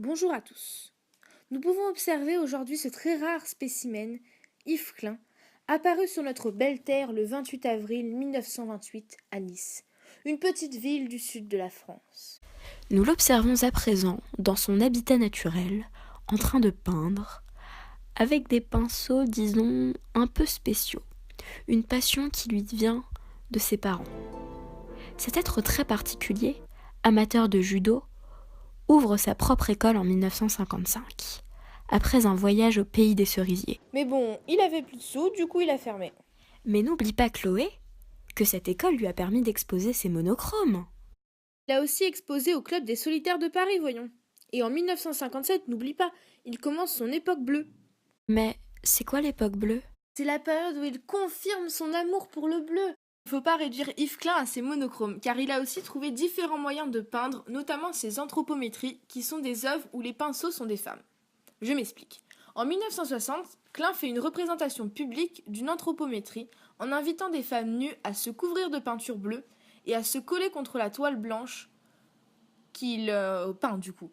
Bonjour à tous. Nous pouvons observer aujourd'hui ce très rare spécimen, Yves Klein, apparu sur notre belle terre le 28 avril 1928 à Nice, une petite ville du sud de la France. Nous l'observons à présent dans son habitat naturel, en train de peindre, avec des pinceaux, disons, un peu spéciaux, une passion qui lui vient de ses parents. Cet être très particulier, amateur de judo, ouvre sa propre école en 1955, après un voyage au pays des cerisiers. Mais bon, il avait plus de sous, du coup il a fermé. Mais n'oublie pas, Chloé, que cette école lui a permis d'exposer ses monochromes. Il a aussi exposé au Club des Solitaires de Paris, voyons. Et en 1957, n'oublie pas, il commence son époque bleue. Mais c'est quoi l'époque bleue ? C'est la période où il confirme son amour pour le bleu. Il ne faut pas réduire Yves Klein à ses monochromes, car il a aussi trouvé différents moyens de peindre, notamment ses anthropométries, qui sont des œuvres où les pinceaux sont des femmes. Je m'explique. En 1960, Klein fait une représentation publique d'une anthropométrie en invitant des femmes nues à se couvrir de peinture bleue et à se coller contre la toile blanche qu'il peint du coup.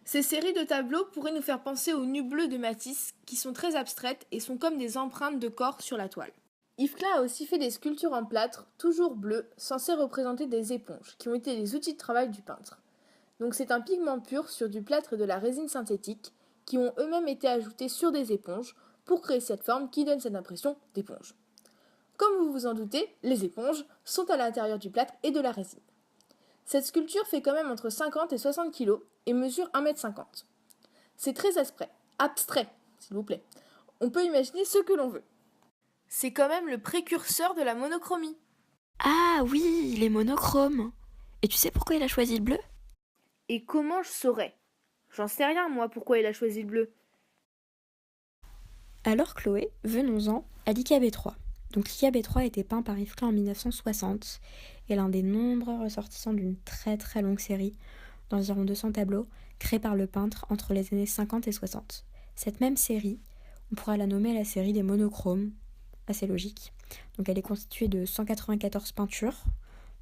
Ces séries de tableaux pourraient nous faire penser aux nus bleus de Matisse, qui sont très abstraites et sont comme des empreintes de corps sur la toile. Yves Klein a aussi fait des sculptures en plâtre, toujours bleues, censées représenter des éponges, qui ont été les outils de travail du peintre. Donc c'est un pigment pur sur du plâtre et de la résine synthétique, qui ont eux-mêmes été ajoutés sur des éponges, pour créer cette forme qui donne cette impression d'éponge. Comme vous vous en doutez, les éponges sont à l'intérieur du plâtre et de la résine. Cette sculpture fait quand même entre 50 et 60 kg et mesure 1,50 m. C'est très abstrait, s'il vous plaît. On peut imaginer ce que l'on veut. C'est quand même le précurseur de la monochromie. Ah oui, les monochromes. Et tu sais pourquoi il a choisi le bleu ? Et comment je saurais ? J'en sais rien, moi, pourquoi il a choisi le bleu. Alors Chloé, venons-en à l'IKB3. Donc l'IKB3 a été peint par Yves Klein en 1960 et l'un des nombreux ressortissants d'une très très longue série d'environ 200 tableaux créés par le peintre entre les années 50 et 60. Cette même série, on pourra la nommer la série des monochromes, assez logique. Donc elle est constituée de 194 peintures,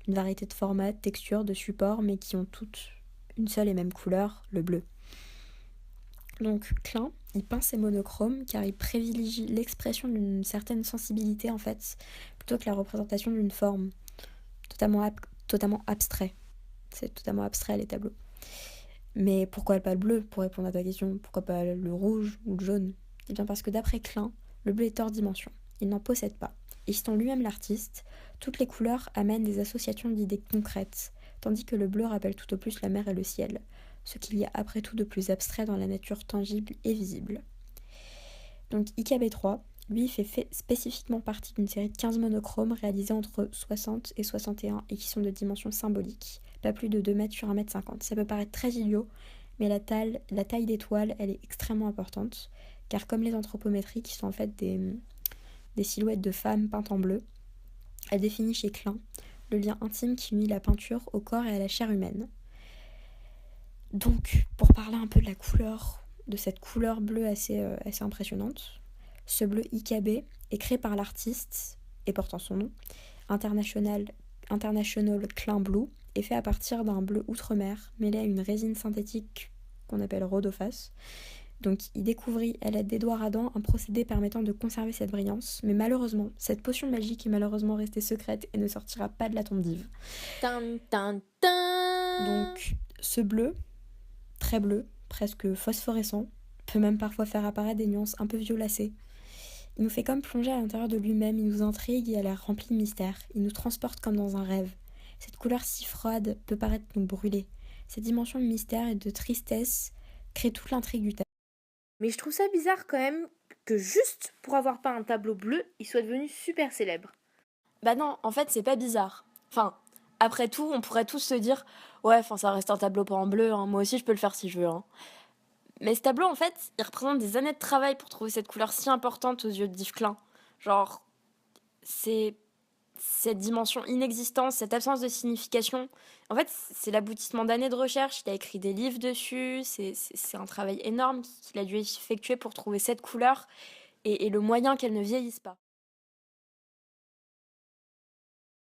une variété de formats, de textures, de supports, mais qui ont toutes une seule et même couleur, le bleu. Donc Klein, il peint ses monochromes car il privilégie l'expression d'une certaine sensibilité en fait, plutôt que la représentation d'une forme totalement abstrait. C'est totalement abstrait les tableaux. Mais pourquoi pas le bleu, pour répondre à ta question ? Pourquoi pas le rouge ou le jaune ? Eh bien parce que d'après Klein, le bleu est hors dimension. Il n'en possède pas. Et citant lui-même l'artiste, toutes les couleurs amènent des associations d'idées concrètes, tandis que le bleu rappelle tout au plus la mer et le ciel, ce qu'il y a après tout de plus abstrait dans la nature tangible et visible. Donc IKB3, lui, fait spécifiquement partie d'une série de 15 monochromes réalisés entre 60 et 61 et qui sont de dimension symbolique, pas plus de 2 mètres sur 1,50 m. Ça peut paraître très idiot, mais la taille des toiles, elle est extrêmement importante, car comme les anthropométries, qui sont en fait des silhouettes de femmes peintes en bleu, elle définit chez Klein le lien intime qui unit la peinture au corps et à la chair humaine. Donc, pour parler un peu de la couleur, de cette couleur bleue assez impressionnante, ce bleu IKB est créé par l'artiste, et portant son nom, International Klein Blue, est fait à partir d'un bleu outre-mer mêlé à une résine synthétique qu'on appelle Rhodophas. Donc il découvrit à l'aide d'Édouard Adam un procédé permettant de conserver cette brillance, mais malheureusement, cette potion magique est malheureusement restée secrète et ne sortira pas de la tombe d'Yves. Donc ce bleu, très bleu, presque phosphorescent, peut même parfois faire apparaître des nuances un peu violacées. Il nous fait comme plonger à l'intérieur de lui-même, il nous intrigue et a l'air rempli de mystère, il nous transporte comme dans un rêve. Cette couleur si froide peut paraître nous brûler. Cette dimension de mystère et de tristesse crée toute l'intrigue du tableau. Mais je trouve ça bizarre quand même que juste pour avoir peint un tableau bleu, il soit devenu super célèbre. Bah non, en fait, c'est pas bizarre. Enfin, après tout, on pourrait tous se dire ouais, enfin, ça reste un tableau peint en bleu, hein. Moi aussi je peux le faire si je veux. Hein. Mais ce tableau, en fait, il représente des années de travail pour trouver cette couleur si importante aux yeux d'Yves Klein. Genre, c'est cette dimension inexistante, cette absence de signification. En fait, c'est l'aboutissement d'années de recherche. Il a écrit des livres dessus. C'est un travail énorme qu'il a dû effectuer pour trouver cette couleur et le moyen qu'elle ne vieillisse pas.